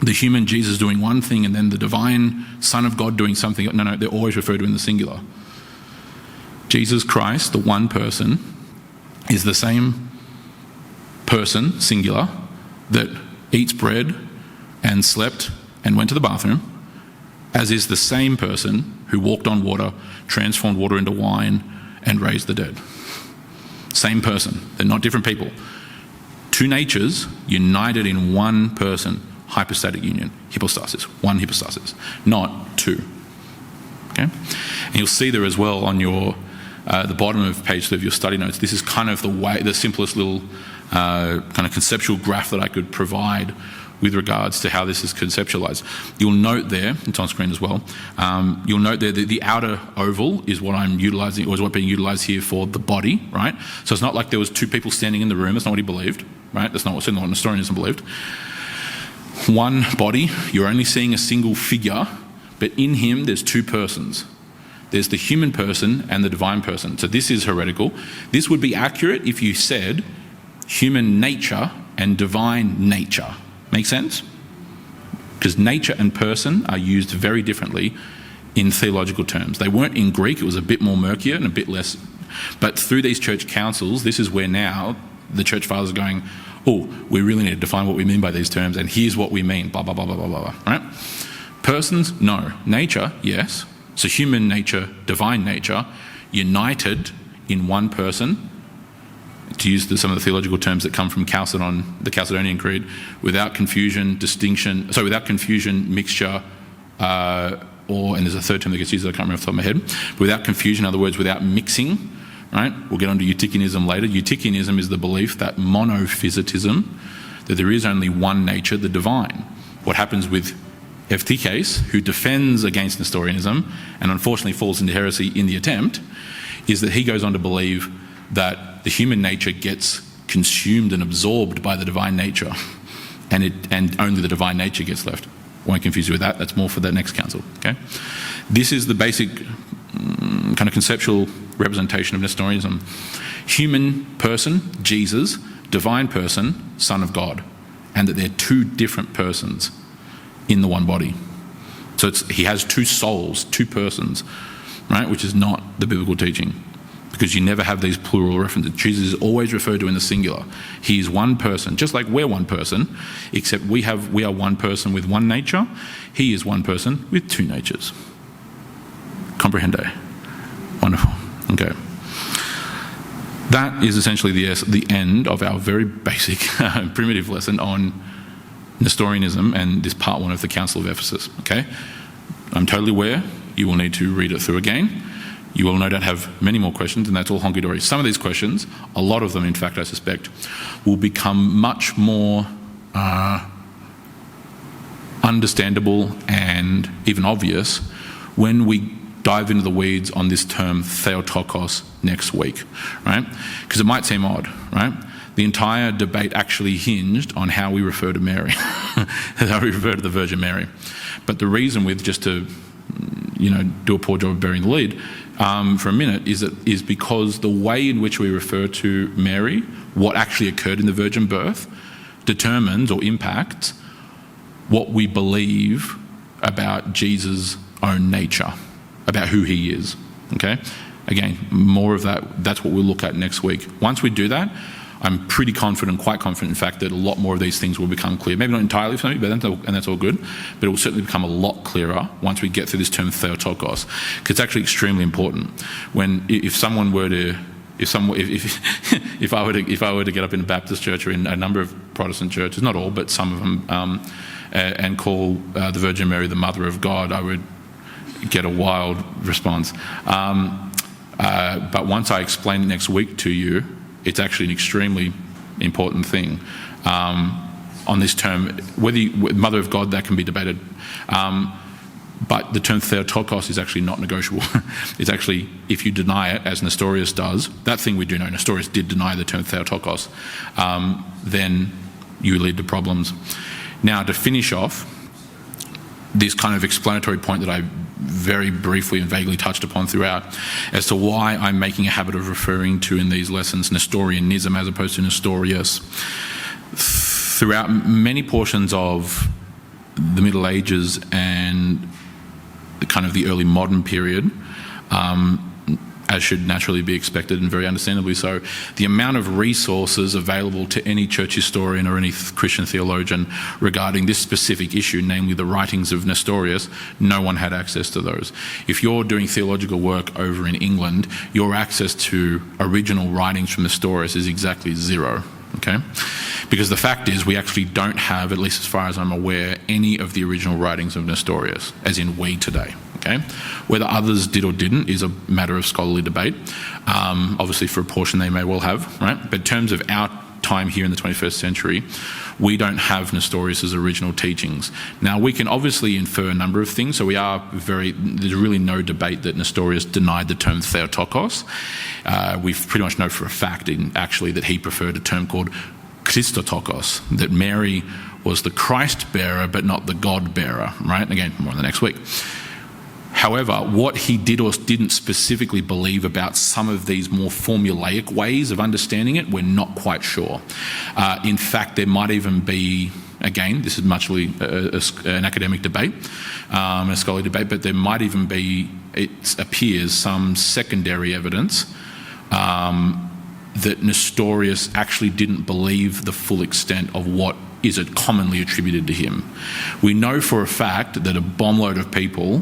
the human Jesus doing one thing and then the divine Son of God doing something. No, they're always referred to in the singular. Jesus Christ, the one person, is the same person, singular, that eats bread and slept and went to the bathroom, as is the same person who walked on water, transformed water into wine, and raised the dead. Same person. They're not different people. Two natures united in one person. Hypostatic union, hypostasis, one hypostasis, not two. Okay, and you'll see there as well on your the bottom of page 3 of your study notes. This is kind of the simplest little kind of conceptual graph that I could provide with regards to how this is conceptualized. You'll note there, it's on screen as well. You'll note there that the outer oval is what I'm utilizing, or is what being utilized here for the body, right? So it's not like there was two people standing in the room. That's not what he believed, right? That's not what Nestorianism believed. One body, you're only seeing a single figure, but in him there's two persons. There's the human person and the divine person. So this is heretical. This would be accurate if you said human nature and divine nature. Make sense? Because nature and person are used very differently in theological terms. They weren't in Greek, it was a bit more murkier and a bit less. But through these church councils, this is where now the church fathers are going, oh, we really need to define what we mean by these terms, and here's what we mean, blah, blah, blah, blah, blah, blah, right? Persons, no. Nature, yes. So human nature, divine nature, united in one person, to use some of the theological terms that come from Chalcedon, the Chalcedonian Creed, without confusion, mixture, and there's a third term that gets used that I can't remember off the top of my head, but without confusion, in other words, without mixing. Right? We'll get on to Eutychianism later. Eutychianism is the belief that monophysitism, that there is only one nature, the divine. What happens with Eutyches, who defends against Nestorianism and unfortunately falls into heresy in the attempt, is that he goes on to believe that the human nature gets consumed and absorbed by the divine nature, and only the divine nature gets left. Won't confuse you with that. That's more for the next council. Okay, this is the basic kind of conceptual representation of Nestorianism. Human person, Jesus, divine person, Son of God, and that they're two different persons in the one body. So he has two souls, two persons, right? Which is not the biblical teaching, because you never have these plural references. Jesus is always referred to in the singular. He is one person, just like we're one person, except we are one person with one nature. He is one person with two natures. Comprehende? Wonderful. Okay. That is essentially the end of our very basic, primitive lesson on Nestorianism and this part 1 of the Council of Ephesus. Okay? I'm totally aware you will need to read it through again. You will no doubt have many more questions, and that's all honky-dory. Some of these questions, a lot of them in fact I suspect, will become much more understandable and even obvious when we dive into the weeds on this term Theotokos next week, right? Because it might seem odd, right? the entire debate actually hinged on how we refer to Mary, how we refer to the Virgin Mary. But the reason with, just to do a poor job of burying the lead for a minute, is because the way in which we refer to Mary, what actually occurred in the virgin birth, determines or impacts what we believe about Jesus' own nature, about who he is. Okay? Again, more of that, that's what we'll look at next week. Once we do that, I'm pretty confident, quite confident in fact, that a lot more of these things will become clear. Maybe not entirely for me, and that's all good, but it will certainly become a lot clearer once we get through this term Theotokos, because it's actually extremely important. If I were to get up in a Baptist church or in a number of Protestant churches, not all, but some of them, and call the Virgin Mary the Mother of God, I would get a wild response. But once I explain it next week to you, it's actually an extremely important thing on this term. Mother of God, that can be debated. But the term Theotokos is actually not negotiable. It's actually, if you deny it, as Nestorius does, that thing we do know, Nestorius did deny the term Theotokos, then you lead to problems. Now, to finish off, this kind of explanatory point that I very briefly and vaguely touched upon throughout, as to why I'm making a habit of referring to in these lessons Nestorianism as opposed to Nestorius. Throughout many portions of the Middle Ages and the early modern period, as should naturally be expected and very understandably so, the amount of resources available to any church historian or any Christian theologian regarding this specific issue, namely the writings of Nestorius, no one had access to those. If you're doing theological work over in England, your access to original writings from Nestorius is exactly zero. Okay? Because the fact is, we actually don't have, at least as far as I'm aware, any of the original writings of Nestorius, as in we today. Okay? Whether others did or didn't is a matter of scholarly debate. Obviously, for a portion they may well have, right? But in terms of our time here in the 21st century, we don't have Nestorius' original teachings. Now, we can obviously infer a number of things, so there's really no debate that Nestorius denied the term Theotokos. We pretty much know for a fact, actually, that he preferred a term called Christotokos, that Mary was the Christ bearer but not the God bearer, right? Again, more on the next week. However, what he did or didn't specifically believe about some of these more formulaic ways of understanding it, we're not quite sure. In fact, there might even be, again, this is muchly an academic debate, a scholarly debate, but there might even be, it appears, some secondary evidence that Nestorius actually didn't believe the full extent of what is commonly attributed to him. We know for a fact that a bombload of people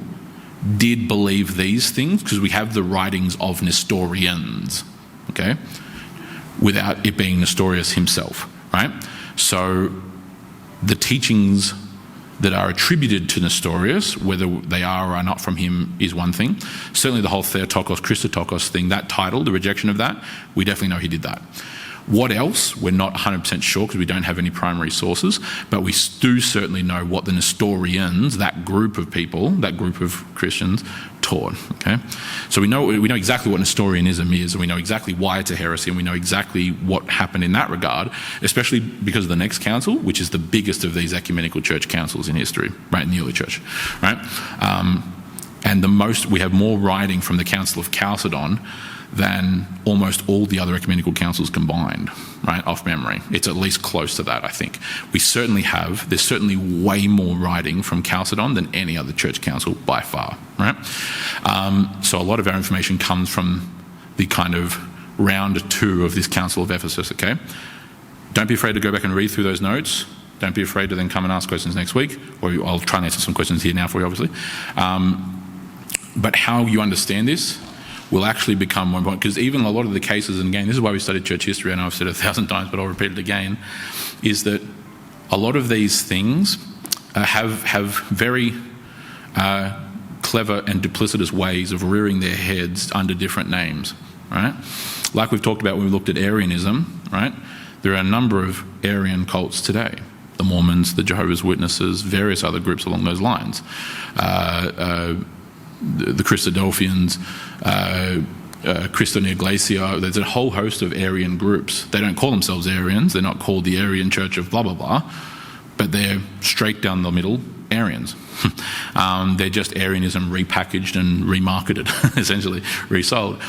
did believe these things because we have the writings of Nestorians, okay, without it being Nestorius himself, right? So the teachings that are attributed to Nestorius, whether they are or are not from him, is one thing. Certainly the whole Theotokos, Christotokos thing, that title, the rejection of that, we definitely know he did that. What else? We're not 100% sure because we don't have any primary sources, but we do certainly know what the Nestorians, that group of people, that group of Christians, taught. Okay, so we know exactly what Nestorianism is, and we know exactly why it's a heresy, and we know exactly what happened in that regard, especially because of the next council, which is the biggest of these ecumenical church councils in history, right, in the early church, right? And we have more writing from the Council of Chalcedon than almost all the other ecumenical councils combined, right, off memory. It's at least close to that, I think. There's certainly way more writing from Chalcedon than any other church council by far, right? So a lot of our information comes from the kind of round 2 of this Council of Ephesus, okay? Don't be afraid to go back and read through those notes. Don't be afraid to then come and ask questions next week, or I'll try and answer some questions here now for you, obviously. But how you understand this will actually become more important, because even a lot of the cases, and again, this is why we studied church history, I know I've said it 1,000 times, but I'll repeat it again, is that a lot of these things have very clever and duplicitous ways of rearing their heads under different names, right? Like we've talked about when we looked at Arianism, right? There are a number of Arian cults today. The Mormons, the Jehovah's Witnesses, various other groups along those lines. The Christadelphians, Christian Iglesia, there's a whole host of Arian groups. They don't call themselves Arians, they're not called the Arian Church of blah, blah, blah, but they're straight down the middle Arians. They're just Arianism repackaged and remarketed, essentially, resold.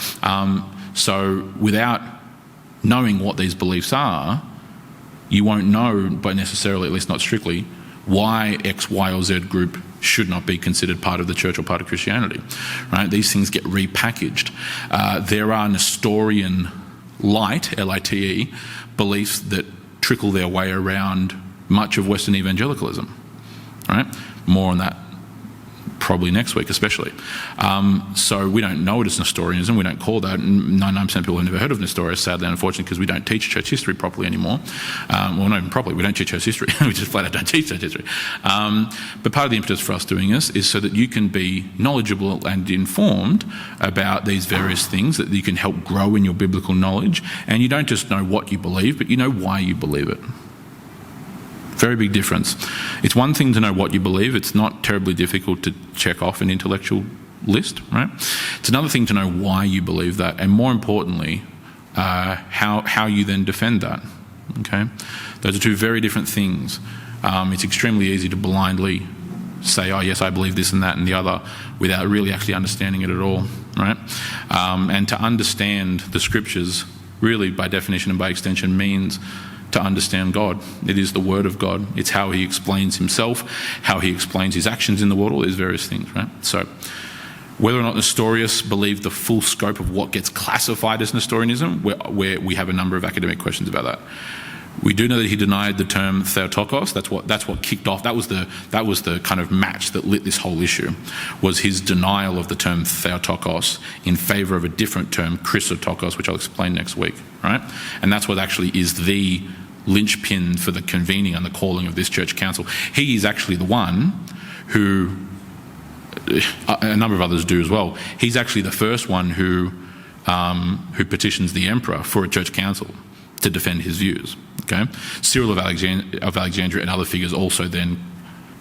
So without knowing what these beliefs are, you won't know, but necessarily, at least not strictly, why X, Y, or Z group should not be considered part of the church or part of Christianity. Right? These things get repackaged. There are Nestorian light, L-I-T-E, beliefs that trickle their way around much of Western evangelicalism. Right? More on that probably next week especially. So we don't know it as Nestorianism, we don't call that, and 99% of people have never heard of Nestorius, sadly and unfortunately, because we don't teach church history properly anymore. Well, not even properly, we don't teach church history, we just flat out don't teach church history. But part of the impetus for us doing this is so that you can be knowledgeable and informed about these various things, that you can help grow in your biblical knowledge, and you don't just know what you believe, but you know why you believe it. Very big difference. It's one thing to know what you believe. It's not terribly difficult to check off an intellectual list, right? It's another thing to know why you believe that, and more importantly, how you then defend that. Okay, those are two very different things. It's extremely easy to blindly say, "Oh, yes, I believe this and that and the other," without really actually understanding it at all, right? And to understand the scriptures, really, by definition and by extension, means to understand God. It is the Word of God. It's how He explains Himself, how He explains His actions in the world, all these various things, right? So whether or not Nestorius believed the full scope of what gets classified as Nestorianism, where we have a number of academic questions about that. We do know that he denied the term Theotokos. That's what kicked off. That was the kind of match that lit this whole issue, was his denial of the term Theotokos in favour of a different term, Christotokos, which I'll explain next week, right? And that's what actually is the linchpin for the convening and the calling of this church council. He is actually the one who, a number of others do as well, he's actually the first one who petitions the emperor for a church council to defend his views. Okay, Cyril of Alexandria and other figures also then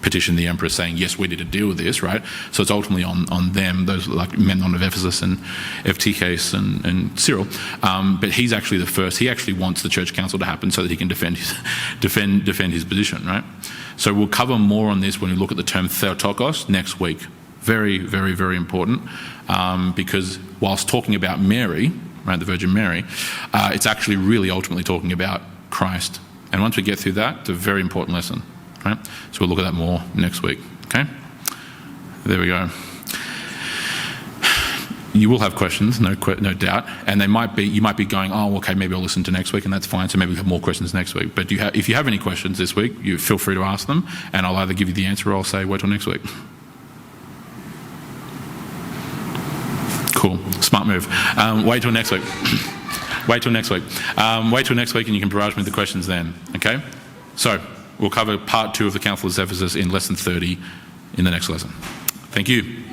petition the emperor saying, yes, we need to deal with this, right? So it's ultimately on them, those like Memnon of Ephesus and Eutyches and Cyril. But he's actually the first. He actually wants the church council to happen so that he can defend his position, right? So we'll cover more on this when we look at the term Theotokos next week. Very, very, very important, because whilst talking about Mary, right, the Virgin Mary, it's actually really ultimately talking about Christ. And once we get through that, it's a very important lesson, right? So we'll look at that more next week, okay? There we go. You will have questions, no doubt, and you might be going, oh, okay, maybe I'll listen to next week, and that's fine, so maybe we'll have more questions next week. But if you have any questions this week, you feel free to ask them, and I'll either give you the answer or I'll say, wait till next week. Cool, smart move. Wait till next week. Wait till next week. Wait till next week and you can barrage me with the questions then, okay? So, we'll cover part 2 of the Council of Ephesus in lesson 30 in the next lesson. Thank you.